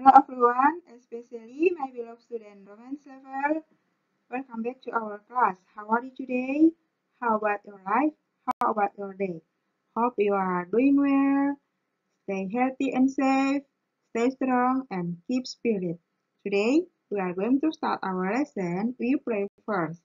Hello everyone, especially my beloved student romance level. Welcome back to our class. How are you today? How about your life? How about your day? Hope you are doing well. Stay healthy and safe. Stay strong and keep spirit. Today, we are going to start our lesson. We pray first.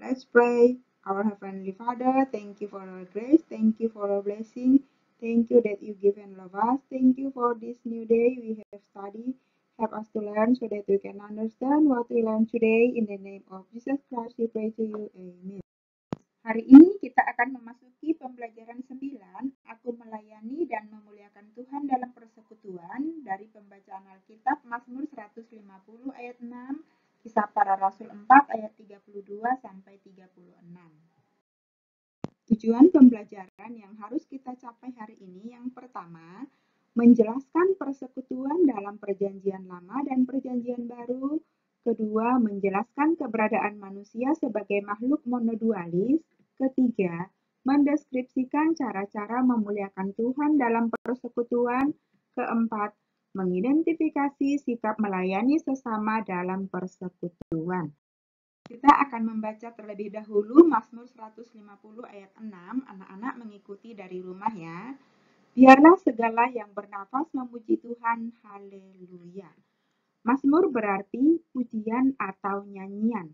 Let's pray. Our Heavenly Father, thank you for your grace. Thank you for your blessing. Thank you that you give and love us. Thank you for this new day we have studied. Help us to learn so that we can understand what we learn today. In the name of Jesus Christ, we pray to you. Amen. Hari ini kita akan memasuki pembelajaran 9. Aku melayani dan memuliakan Tuhan dalam persekutuan dari pembacaan Alkitab Mazmur 150 ayat 6, Kisah Para Rasul 4 ayat 32 sampai 36. Tujuan pembelajaran yang harus kita capai hari ini yang pertama, menjelaskan persekutuan dalam Perjanjian Lama dan Perjanjian Baru. Kedua, menjelaskan keberadaan manusia sebagai makhluk monodualis. Ketiga, mendeskripsikan cara-cara memuliakan Tuhan dalam persekutuan. Keempat, mengidentifikasi sikap melayani sesama dalam persekutuan. Kita akan membaca terlebih dahulu Mazmur 150 ayat 6. Anak-anak mengikuti dari rumah ya. Biarlah segala yang bernafas memuji Tuhan. Haleluya. Mazmur berarti pujian atau nyanyian.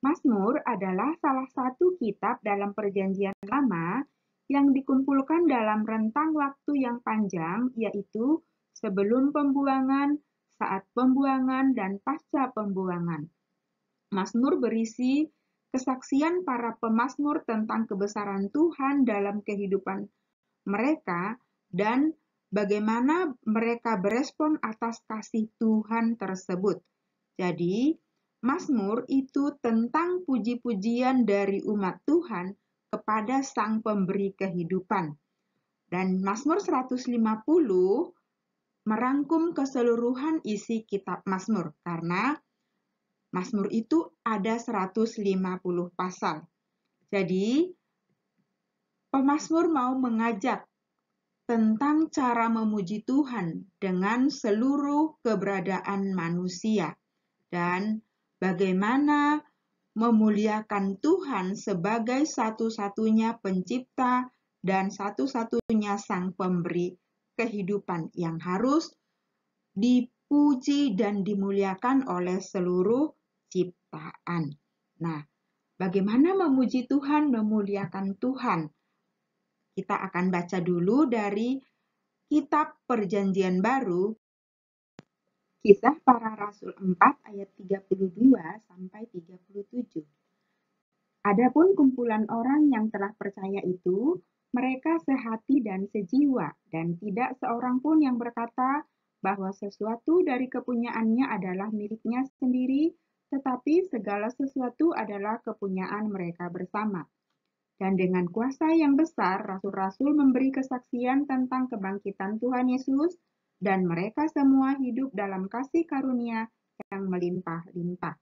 Mazmur adalah salah satu kitab dalam Perjanjian Lama yang dikumpulkan dalam rentang waktu yang panjang, yaitu sebelum pembuangan, saat pembuangan, dan pasca pembuangan. Mazmur berisi kesaksian para pemazmur tentang kebesaran Tuhan dalam kehidupan mereka dan bagaimana mereka berespon atas kasih Tuhan tersebut. Jadi, Mazmur itu tentang puji-pujian dari umat Tuhan kepada Sang Pemberi kehidupan. Dan Mazmur 150 merangkum keseluruhan isi kitab Mazmur karena Mazmur itu ada 150 pasal. Jadi, pemazmur mau mengajak tentang cara memuji Tuhan dengan seluruh keberadaan manusia dan bagaimana memuliakan Tuhan sebagai satu-satunya pencipta dan satu-satunya Sang Pemberi kehidupan yang harus dipuji dan dimuliakan oleh seluruh ciptaan. Nah, bagaimana memuji Tuhan, memuliakan Tuhan? Kita akan baca dulu dari Kitab Perjanjian Baru, Kisah Para Rasul 4 ayat 32 sampai 37. Adapun kumpulan orang yang telah percaya itu, mereka sehati dan sejiwa, dan tidak seorang pun yang berkata bahwa sesuatu dari kepunyaannya adalah miliknya sendiri, tetapi segala sesuatu adalah kepunyaan mereka bersama. Dan dengan kuasa yang besar, rasul-rasul memberi kesaksian tentang kebangkitan Tuhan Yesus, dan mereka semua hidup dalam kasih karunia yang melimpah-limpah.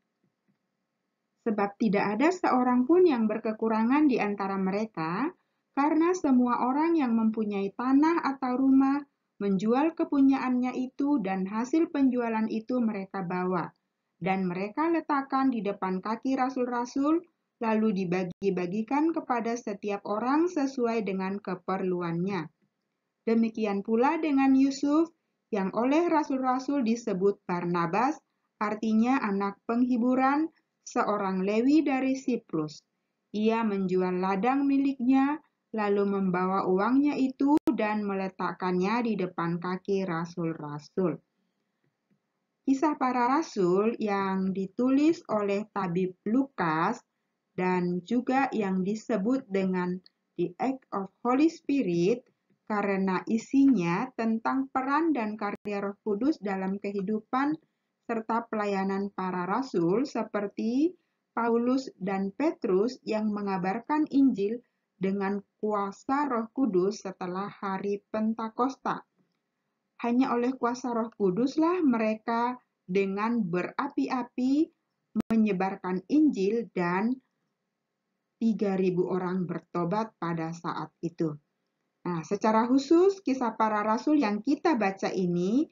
Sebab tidak ada seorang pun yang berkekurangan di antara mereka, karena semua orang yang mempunyai tanah atau rumah, menjual kepunyaannya itu dan hasil penjualan itu mereka bawa. Dan mereka letakkan di depan kaki rasul-rasul, lalu dibagi-bagikan kepada setiap orang sesuai dengan keperluannya. Demikian pula dengan Yusuf, yang oleh rasul-rasul disebut Barnabas, artinya anak penghiburan, seorang Lewi dari Siprus. Ia menjual ladang miliknya, lalu membawa uangnya itu dan meletakkannya di depan kaki rasul-rasul. Kisah Para Rasul yang ditulis oleh tabib Lukas dan juga yang disebut dengan The Act of Holy Spirit karena isinya tentang peran dan karya Roh Kudus dalam kehidupan serta pelayanan para rasul seperti Paulus dan Petrus yang mengabarkan Injil dengan kuasa Roh Kudus setelah hari Pentakosta. Hanya oleh kuasa Roh Kuduslah mereka dengan berapi-api menyebarkan Injil dan 3.000 orang bertobat pada saat itu. Nah, secara khusus kisah para rasul yang kita baca ini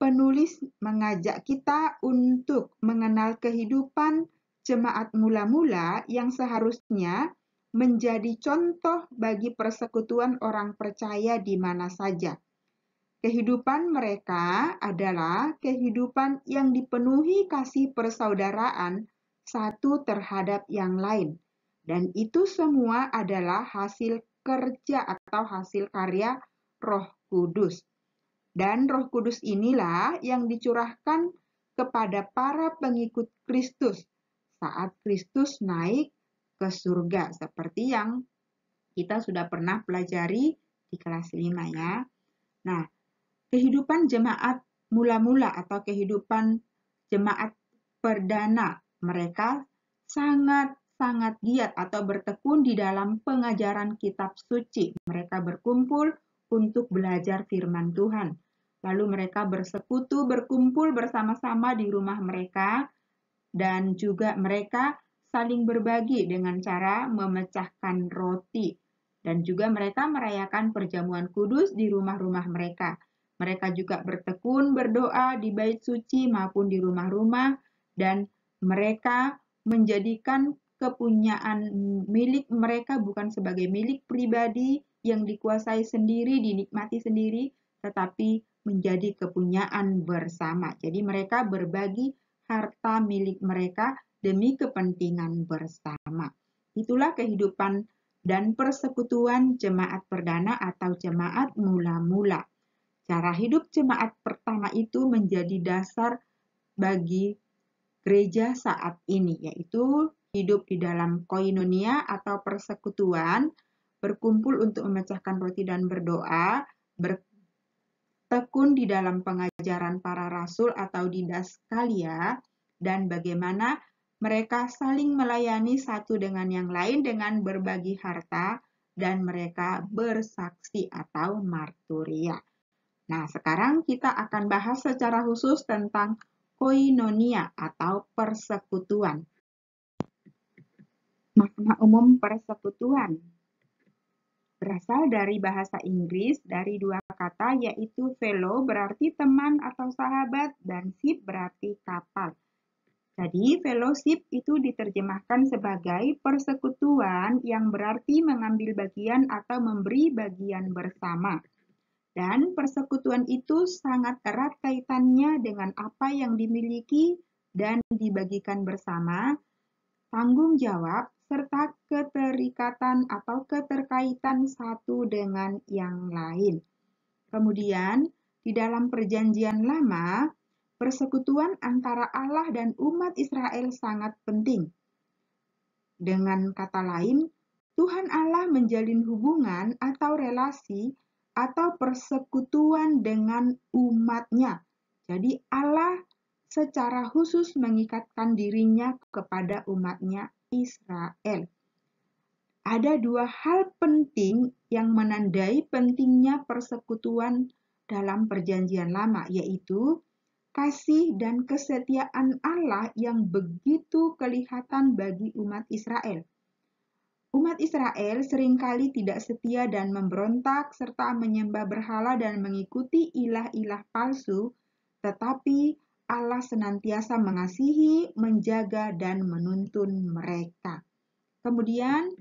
penulis mengajak kita untuk mengenal kehidupan jemaat mula-mula yang seharusnya menjadi contoh bagi persekutuan orang percaya di mana saja. Kehidupan mereka adalah kehidupan yang dipenuhi kasih persaudaraan satu terhadap yang lain. Dan itu semua adalah hasil kerja atau hasil karya Roh Kudus. Dan Roh Kudus inilah yang dicurahkan kepada para pengikut Kristus saat Kristus naik ke surga, seperti yang kita sudah pernah pelajari di kelas 5 ya. Nah, kehidupan jemaat mula-mula atau kehidupan jemaat perdana, mereka sangat-sangat giat atau bertekun di dalam pengajaran kitab suci. Mereka berkumpul untuk belajar firman Tuhan. Lalu mereka bersekutu, berkumpul bersama-sama di rumah mereka, dan juga mereka saling berbagi dengan cara memecahkan roti. Dan juga mereka merayakan perjamuan kudus di rumah-rumah mereka. Mereka juga bertekun berdoa di bait suci maupun di rumah-rumah, dan mereka menjadikan kepunyaan milik mereka bukan sebagai milik pribadi yang dikuasai sendiri, dinikmati sendiri, tetapi menjadi kepunyaan bersama. Jadi mereka berbagi harta milik mereka demi kepentingan bersama. Itulah kehidupan dan persekutuan jemaat perdana atau jemaat mula-mula. Cara hidup jemaat pertama itu menjadi dasar bagi gereja saat ini, yaitu hidup di dalam koinonia atau persekutuan, berkumpul untuk memecahkan roti dan berdoa, bertekun di dalam pengajaran para rasul atau didaskalia, dan bagaimana mereka saling melayani satu dengan yang lain dengan berbagi harta, dan mereka bersaksi atau marturia. Nah, sekarang kita akan bahas secara khusus tentang koinonia atau persekutuan. Makna umum persekutuan berasal dari bahasa Inggris dari dua kata, yaitu fellow berarti teman atau sahabat dan ship berarti kapal. Jadi fellowship itu diterjemahkan sebagai persekutuan yang berarti mengambil bagian atau memberi bagian bersama. Dan persekutuan itu sangat erat kaitannya dengan apa yang dimiliki dan dibagikan bersama, tanggung jawab, serta keterikatan atau keterkaitan satu dengan yang lain. Kemudian, di dalam Perjanjian Lama, persekutuan antara Allah dan umat Israel sangat penting. Dengan kata lain, Tuhan Allah menjalin hubungan atau relasi atau persekutuan dengan umat-Nya. Jadi Allah secara khusus mengikatkan dirinya kepada umat-Nya Israel. Ada dua hal penting yang menandai pentingnya persekutuan dalam Perjanjian Lama, yaitu kasih dan kesetiaan Allah yang begitu kelihatan bagi umat Israel. Umat Israel seringkali tidak setia dan memberontak serta menyembah berhala dan mengikuti ilah-ilah palsu, tetapi Allah senantiasa mengasihi, menjaga, dan menuntun mereka. Kemudian,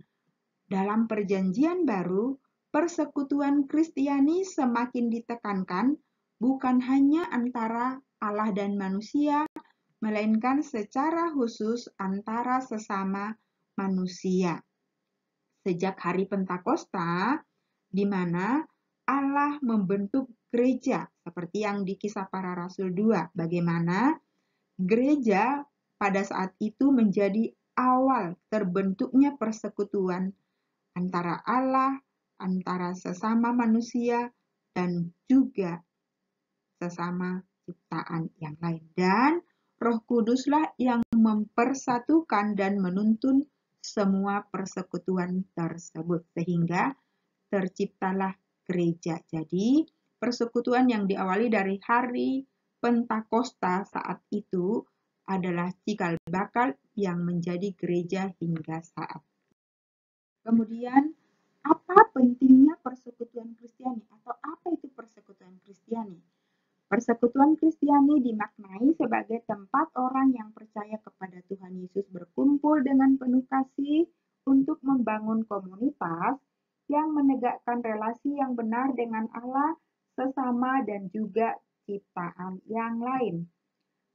dalam Perjanjian Baru, persekutuan Kristiani semakin ditekankan bukan hanya antara Allah dan manusia, melainkan secara khusus antara sesama manusia. Sejak hari Pentakosta, di mana Allah membentuk gereja, seperti yang di Kisah Para Rasul 2, bagaimana gereja pada saat itu menjadi awal terbentuknya persekutuan antara Allah, antara sesama manusia, dan juga sesama ciptaan yang lain. Dan Roh Kuduslah yang mempersatukan dan menuntun semua persekutuan tersebut, sehingga terciptalah gereja. Jadi, persekutuan yang diawali dari hari Pentakosta saat itu adalah cikal bakal yang menjadi gereja hingga saat. Kemudian, apa pentingnya persekutuan Kristiani atau apa itu persekutuan Kristiani? Persekutuan Kristiani dimaknai sebagai tempat orang yang percaya kepada Tuhan Yesus berkumpul dengan penuh kasih untuk membangun komunitas yang menegakkan relasi yang benar dengan Allah, sesama, dan juga ciptaan yang lain.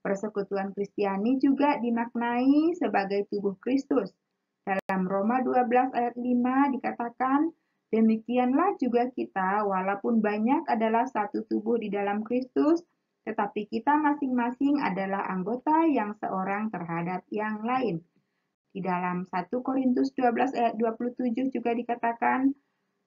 Persekutuan Kristiani juga dimaknai sebagai tubuh Kristus. Dalam Roma 12 ayat 5 dikatakan, demikianlah juga kita, walaupun banyak adalah satu tubuh di dalam Kristus, tetapi kita masing-masing adalah anggota yang seorang terhadap yang lain. Di dalam 1 Korintus 12 ayat 27 juga dikatakan,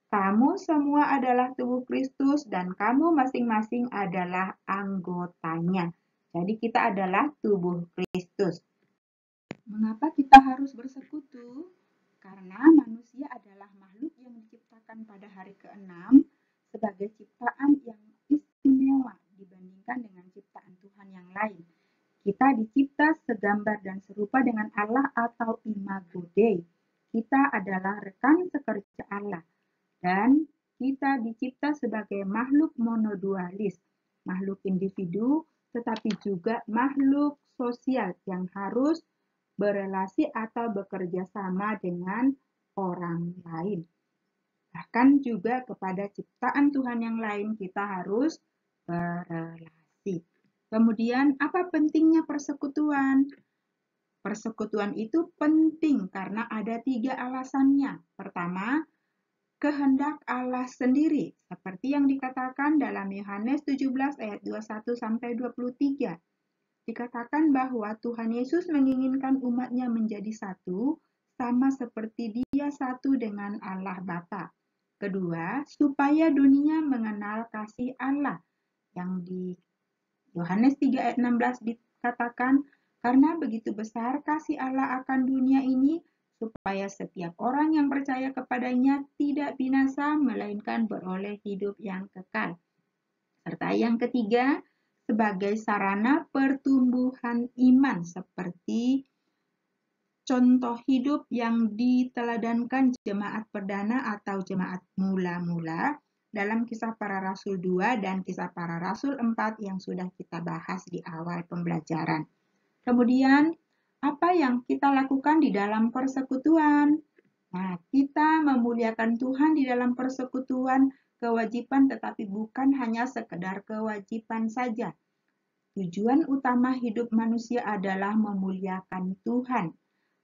kamu semua adalah tubuh Kristus dan kamu masing-masing adalah anggotanya. Jadi kita adalah tubuh Kristus. Mengapa kita harus bersekutu? Karena manusia adalah makhluk yang diciptakan pada hari ke-6 sebagai ciptaan yang istimewa dibandingkan dengan ciptaan Tuhan yang lain. Kita dicipta segambar dan serupa dengan Allah atau imago Dei. Kita adalah rekan sekerja Allah dan kita dicipta sebagai makhluk monodualis, makhluk individu tetapi juga makhluk sosial yang harus berelasi atau bekerja sama dengan orang lain. Bahkan juga kepada ciptaan Tuhan yang lain kita harus berelasi. Kemudian, apa pentingnya persekutuan? Persekutuan itu penting karena ada 3 alasannya. Pertama, kehendak Allah sendiri, seperti yang dikatakan dalam Yohanes 17 ayat 21 sampai 23. Dikatakan bahwa Tuhan Yesus menginginkan umatnya menjadi satu, sama seperti Dia satu dengan Allah Bapa. Kedua, supaya dunia mengenal kasih Allah, yang di Yohanes 3 ayat 16 dikatakan, karena begitu besar kasih Allah akan dunia ini, supaya setiap orang yang percaya kepadanya tidak binasa, melainkan beroleh hidup yang kekal. Serta yang ketiga, sebagai sarana pertumbuhan iman seperti contoh hidup yang diteladankan jemaat perdana atau jemaat mula-mula dalam Kisah Para Rasul 2 dan Kisah Para Rasul 4 yang sudah kita bahas di awal pembelajaran. Kemudian, apa yang kita lakukan di dalam persekutuan? Nah, kita memuliakan Tuhan di dalam persekutuan kewajiban tetapi bukan hanya sekedar kewajiban saja. Tujuan utama hidup manusia adalah memuliakan Tuhan.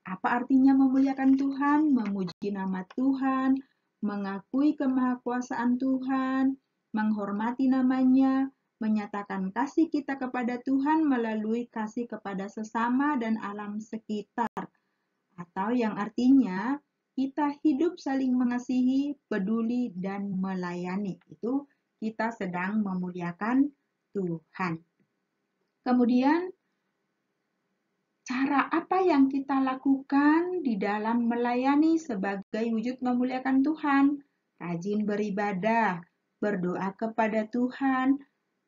Apa artinya memuliakan Tuhan? Memuji nama Tuhan, mengakui kemahakuasaan Tuhan, menghormati namanya, menyatakan kasih kita kepada Tuhan melalui kasih kepada sesama dan alam sekitar. Atau yang artinya kita hidup saling mengasihi, peduli, dan melayani. Itu kita sedang memuliakan Tuhan. Kemudian, cara apa yang kita lakukan di dalam melayani sebagai wujud memuliakan Tuhan? Rajin beribadah, berdoa kepada Tuhan,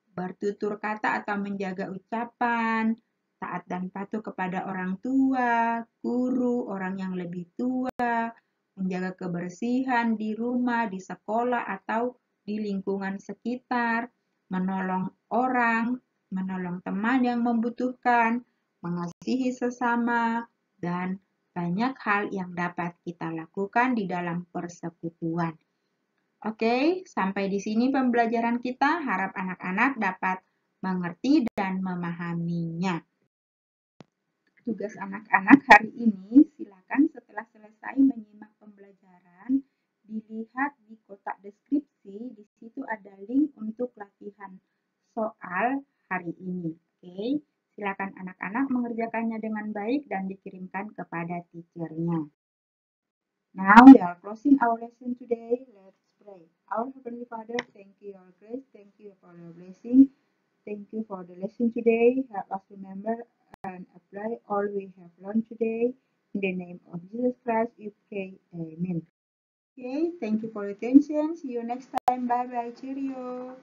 bertutur kata atau menjaga ucapan, taat dan patuh kepada orang tua, guru, orang yang lebih tua, menjaga kebersihan di rumah, di sekolah, atau di lingkungan sekitar, menolong orang, menolong teman yang membutuhkan, mengasihi sesama, dan banyak hal yang dapat kita lakukan di dalam persekutuan. Oke, sampai di sini pembelajaran kita. Harap anak-anak dapat mengerti dan memahaminya. Tugas anak-anak hari ini, silakan setelah selesai menyimak pembelajaran, dilihat di kotak deskripsi, di situ ada link untuk latihan soal hari ini. Oke, silakan anak-anak mengerjakannya dengan baik dan dikirimkan kepada teachernya. Now we are closing our lesson today. Let's pray. Our Heavenly Father, thank you your grace, thank you for your blessing, thank you for the lesson today. Help us remember and apply all we have learned today. In the name of Jesus Christ, we pray. Amen. Okay, thank you for your attention. See you next time. Bye bye. Cheerio.